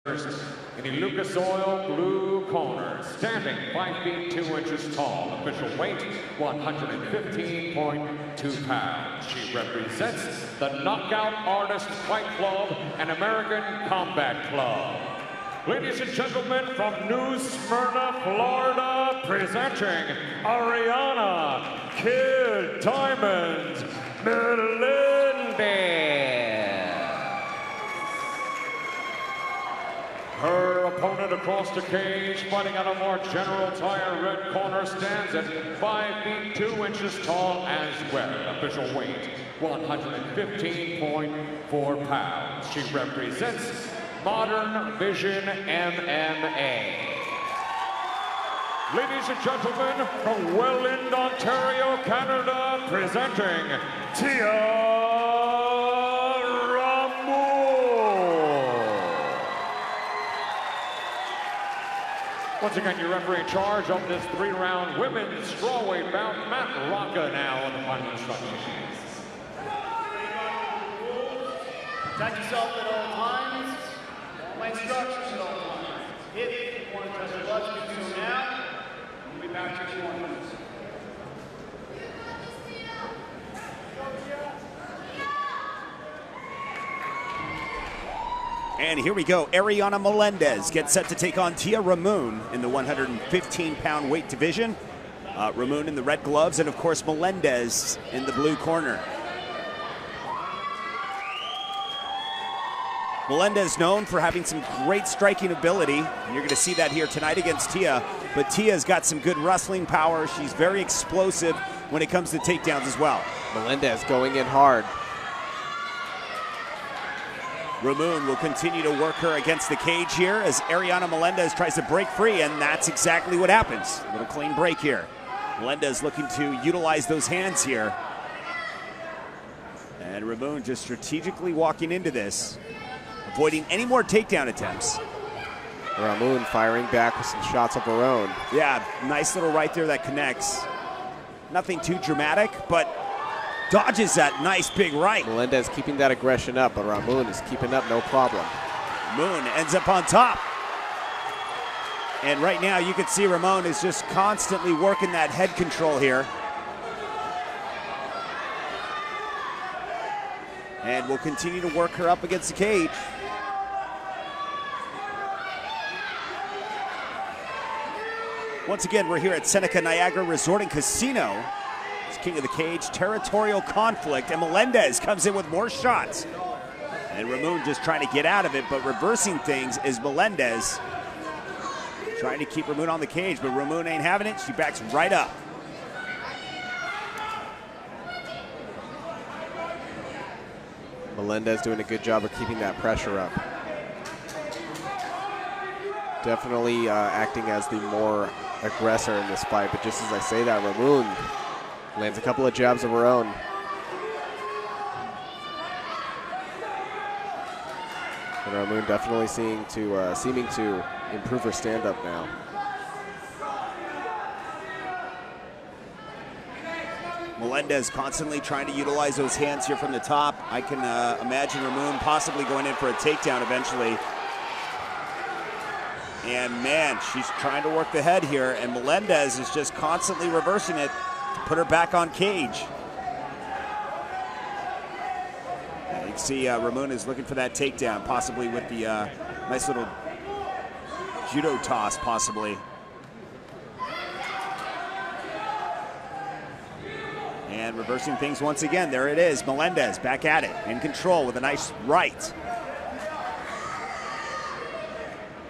In the Lucas Oil blue corner, standing 5 feet 2 inches tall, official weight 115.2 pounds. She represents the Knockout Artist Fight Club and American Combat Club. Ladies and gentlemen, from New Smyrna, Florida, presenting Ariana Kid Diamond Melendez. Her opponent across the cage, fighting out a more general tire red corner, stands at 5 feet 2 inches tall as well. Official weight 115.4 pounds. She represents Modern Vision MMA. Ladies and gentlemen, from Welland, Ontario, Canada, presenting Tia. Once again, your referee in charge of this 3-round women's strawweight bout, Matt Rocca, now on the final instructions. Protect yourself at all times. My instructions at all times. If you want to touch your gloves, you can do so now. We'll be back to 1 minute. And here we go. Ariana Melendez gets set to take on Tia Ramoon in the 115-pound weight division. Ramoon in the red gloves, and of course Melendez in the blue corner. Melendez known for having some great striking ability, and you're going to see that here tonight against Tia. But Tia's got some good wrestling power. She's very explosive when it comes to takedowns as well. Melendez going in hard. Ramoon will continue to work her against the cage here as Ariana Melendez tries to break free, and that's exactly what happens. A little clean break here. Melendez looking to utilize those hands here. And Ramoon just strategically walking into this, avoiding any more takedown attempts. Ramoon firing back with some shots of her own. Yeah, nice little right there that connects. Nothing too dramatic, but dodges that nice big right. Melendez keeping that aggression up, but Ramoon is keeping up no problem. Moon ends up on top. And right now you can see Ramoon is just constantly working that head control here. And will continue to work her up against the cage. Once again, we're here at Seneca Niagara Resort and Casino. King of the cage, territorial conflict, and Melendez comes in with more shots. And Ramoon just trying to get out of it, but reversing things is Melendez. Trying to keep Ramoon on the cage, but Ramoon ain't having it. She backs right up. Melendez doing a good job of keeping that pressure up. Definitely acting as the more aggressor in this fight, but just as I say that, Ramoon lands a couple of jabs of her own. And Ramoon definitely seeming to improve her stand-up now. Melendez constantly trying to utilize those hands here from the top. I can imagine Ramoon possibly going in for a takedown eventually. And man, she's trying to work the head here, and Melendez is just constantly reversing it. Put her back on cage. And you can see Ramoon is looking for that takedown, possibly with the nice little judo toss, possibly. And reversing things once again. There it is, Melendez back at it, in control with a nice right.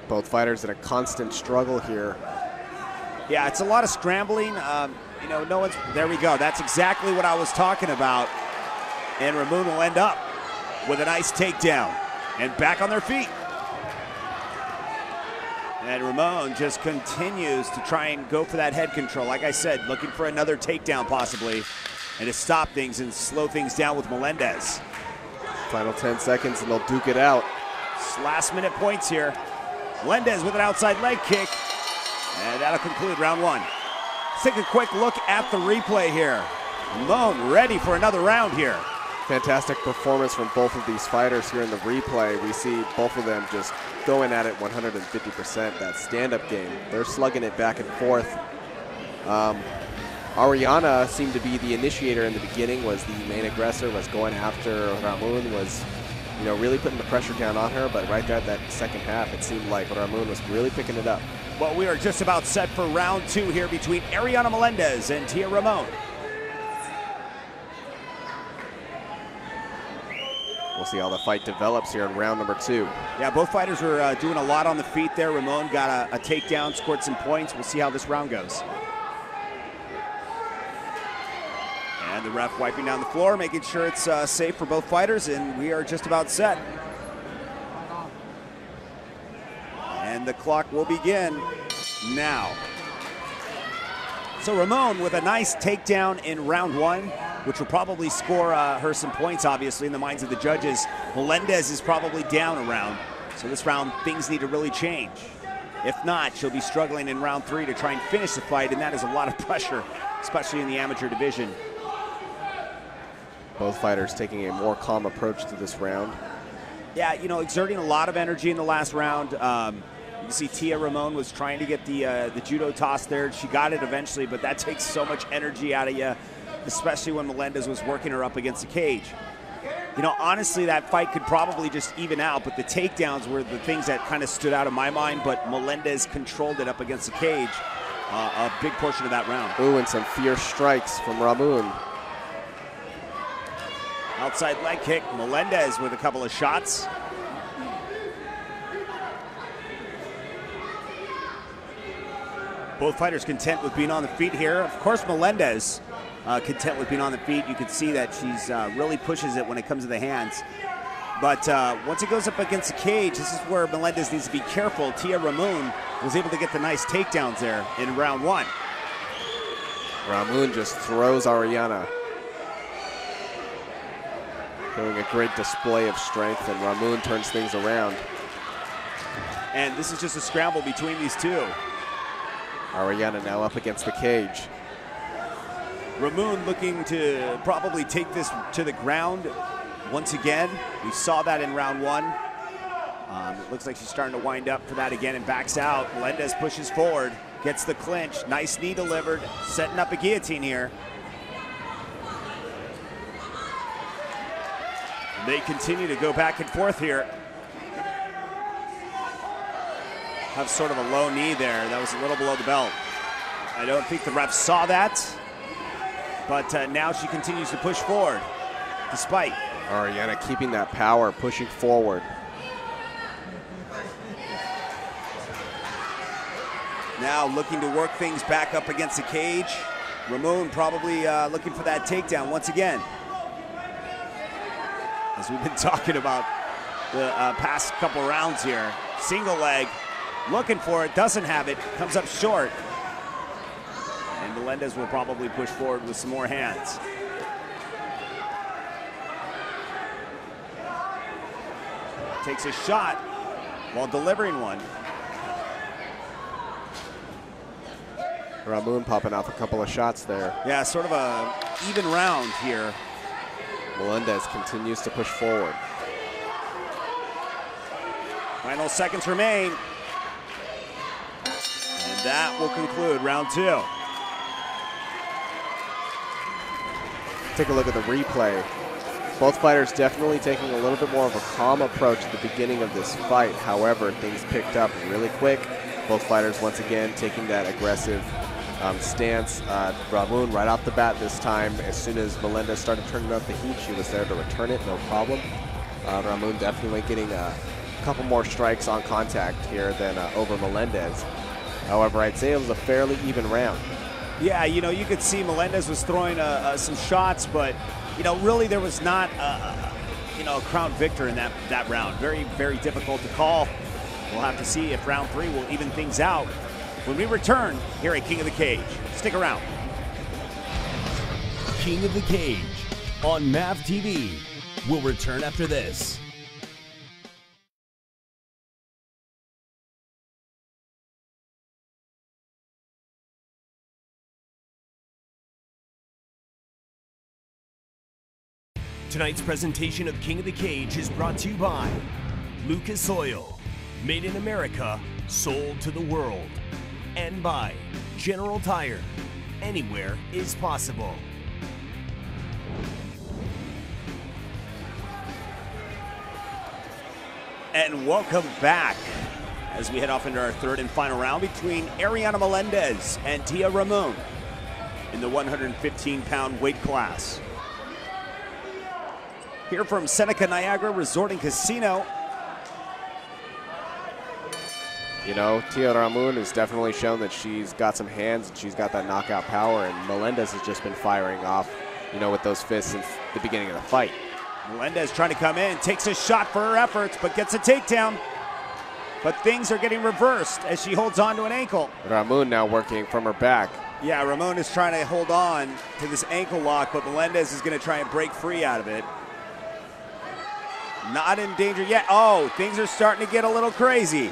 Both fighters in a constant struggle here. Yeah, it's a lot of scrambling. You know, no one's, there we go. That's exactly what I was talking about. And Ramoon will end up with a nice takedown and back on their feet. And Ramoon just continues to try and go for that head control. Like I said, looking for another takedown possibly, and to stop things and slow things down with Melendez. Final 10 seconds and they'll duke it out. It's last minute points here. Melendez with an outside leg kick. And that'll conclude round 1. Let's take a quick look at the replay here. Ramoon ready for another round here. Fantastic performance from both of these fighters here in the replay. We see both of them just going at it 150%. That stand-up game, they're slugging it back and forth. Ariana seemed to be the initiator in the beginning, was the main aggressor, was going after Ramun, was really putting the pressure down on her, but right there that second half, it seemed like Ramun was really picking it up. Well, we are just about set for round 2 here between Ariana Melendez and Tia Ramon. We'll see how the fight develops here in round number 2. Yeah, both fighters were doing a lot on the feet there. Ramon got a takedown, scored some points. We'll see how this round goes. And the ref wiping down the floor, making sure it's safe for both fighters, and we are just about set. And the clock will begin now. So Ramon with a nice takedown in round 1, which will probably score her some points, obviously, in the minds of the judges. Melendez is probably down a round, so this round things need to really change. If not, she'll be struggling in round 3 to try and finish the fight, and that is a lot of pressure, especially in the amateur division. Both fighters taking a more calm approach to this round. Yeah, exerting a lot of energy in the last round. You can see Tia Ramon was trying to get the judo toss there. She got it eventually, but that takes so much energy out of you, especially when Melendez was working her up against the cage. Honestly, that fight could probably just even out, but the takedowns were the things that kind of stood out in my mind, but Melendez controlled it up against the cage a big portion of that round. Ooh, and some fierce strikes from Ramon. Outside leg kick, Melendez with a couple of shots. Both fighters content with being on the feet here. Of course, Melendez content with being on the feet. You can see that she's really pushes it when it comes to the hands. But once it goes up against the cage, this is where Melendez needs to be careful. Tia Ramon was able to get the nice takedowns there in round 1. Ramon just throws Ariana. Showing a great display of strength, and Ramon turns things around. And this is just a scramble between these two. Ariana now up against the cage. Ramon looking to probably take this to the ground once again. We saw that in round 1. It looks like she's starting to wind up for that again and backs out. Melendez pushes forward, gets the clinch. Nice knee delivered, setting up a guillotine here. They continue to go back and forth here. Have sort of a low knee there. That was a little below the belt. I don't think the ref saw that, but now she continues to push forward, despite. Ariana keeping that power, pushing forward. Now looking to work things back up against the cage. Ramon probably looking for that takedown once again. As we've been talking about the past couple rounds here. Single leg, looking for it, doesn't have it, comes up short. And Melendez will probably push forward with some more hands. Takes a shot while delivering one. Ramon popping off a couple of shots there. Yeah, sort of a even round here. Melendez continues to push forward. Final seconds remain. And that will conclude round 2. Take a look at the replay. Both fighters definitely taking a little bit more of a calm approach at the beginning of this fight. However, things picked up really quick. Both fighters once again taking that aggressive stance. Ramon right off the bat this time, as soon as Melendez started turning up the heat, she was there to return it, no problem. Ramon definitely getting a couple more strikes on contact here than over Melendez. However, I'd say it was a fairly even round. Yeah, you could see Melendez was throwing some shots, but, really there was not, a crowned victor in that round. Very, very difficult to call. We'll have to see if round 3 will even things out when we return here at King of the Cage. Stick around. King of the Cage on MAV TV. We'll return after this. Tonight's presentation of King of the Cage is brought to you by Lucas Oil, made in America, sold to the world, and by General Tire. Anywhere is possible. And welcome back as we head off into our third and final round between Ariana Melendez and Tia Ramon in the 115-pound weight class. Here from Seneca Niagara Resort and Casino. You know, Tia Ramon has definitely shown that she's got some hands and she's got that knockout power, and Melendez has just been firing off, you know, with those fists since the beginning of the fight. Melendez trying to come in, takes a shot for her efforts, but gets a takedown. But things are getting reversed as she holds on to an ankle. Ramon now working from her back. Yeah, Ramon is trying to hold on to this ankle lock, but Melendez is going to try and break free out of it. Not in danger yet. Oh, things are starting to get a little crazy.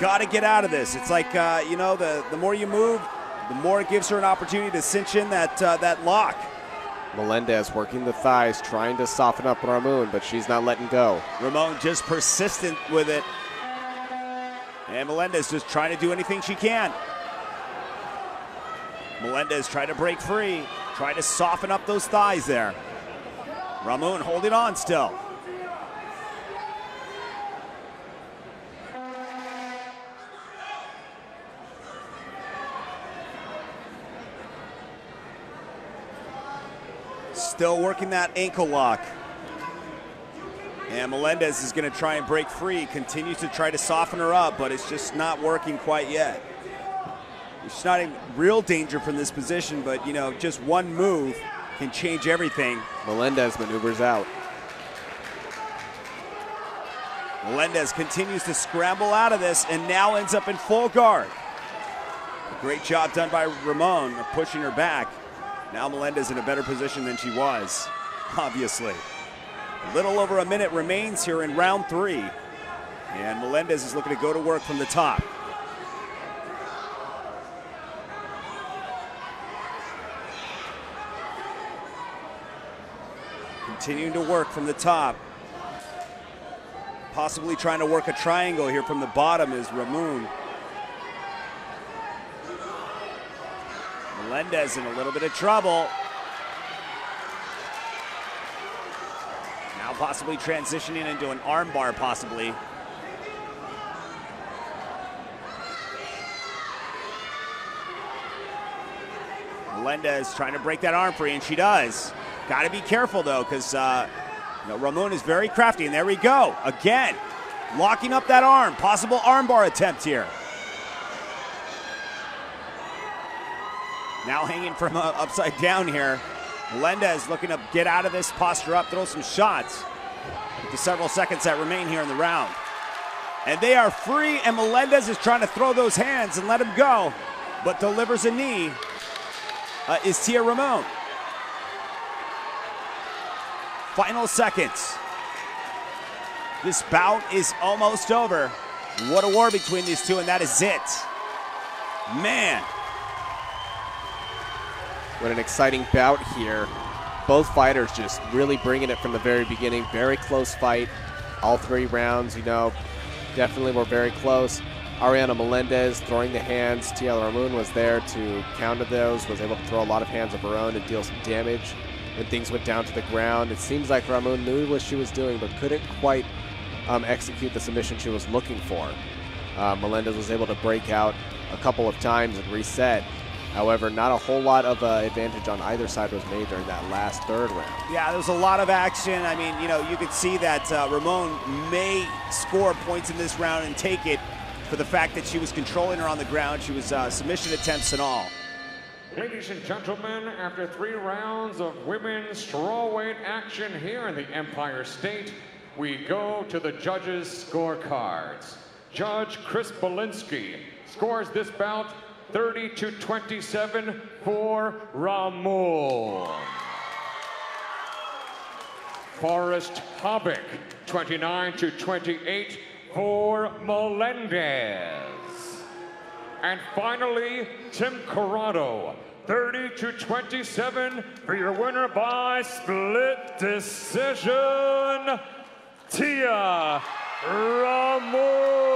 Got to get out of this. It's like, you know, the more you move, the more it gives her an opportunity to cinch in that lock. Melendez working the thighs, trying to soften up Ramon, but she's not letting go. Ramon just persistent with it. And Melendez just trying to do anything she can. Melendez trying to break free, trying to soften up those thighs there. Ramon holding on still. Still working that ankle lock. And Melendez is going to try and break free, continues to try to soften her up, but it's just not working quite yet. She's not in real danger from this position, but, you know, just one move can change everything. Melendez maneuvers out. Melendez continues to scramble out of this and now ends up in full guard. Great job done by Ramon, pushing her back. Now Melendez in a better position than she was, obviously. A little over a minute remains here in round 3. And Melendez is looking to go to work from the top. Continuing to work from the top. Possibly trying to work a triangle here from the bottom is Ramon. Melendez in a little bit of trouble. Now possibly transitioning into an armbar, possibly. Melendez trying to break that arm free, and she does. Got to be careful, though, because you know, Ramon is very crafty, and there we go. Again, locking up that arm. Possible armbar attempt here. Now hanging from upside down here. Melendez looking to get out of this, posture up, throw some shots with the several seconds that remain here in the round. And they are free, and Melendez is trying to throw those hands and let him go, but delivers a knee is Tia Ramon. Final seconds. This bout is almost over. What a war between these two, and that is it. Man. What an exciting bout here. Both fighters just really bringing it from the very beginning. Very close fight. All 3 rounds, you know, definitely were very close. Ariana Melendez throwing the hands. Tia Ramon was there to counter those, was able to throw a lot of hands of her own and deal some damage. When things went down to the ground, it seems like Ramon knew what she was doing, but couldn't quite execute the submission she was looking for. Melendez was able to break out a couple of times and reset. However, not a whole lot of advantage on either side was made during that last 3rd round. Yeah, there was a lot of action. I mean, you know, you could see that Ramon may score points in this round and take it for the fact that she was controlling her on the ground. She was submission attempts and all. Ladies and gentlemen, after 3 rounds of women's strawweight action here in the Empire State, we go to the judges' scorecards. Judge Chris Belinsky scores this bout 30-27 for Ramon. Forrest Hobick, 29-28 for Melendez. And finally, Tim Corrado, 30-27 for your winner by split decision, Tia Ramos.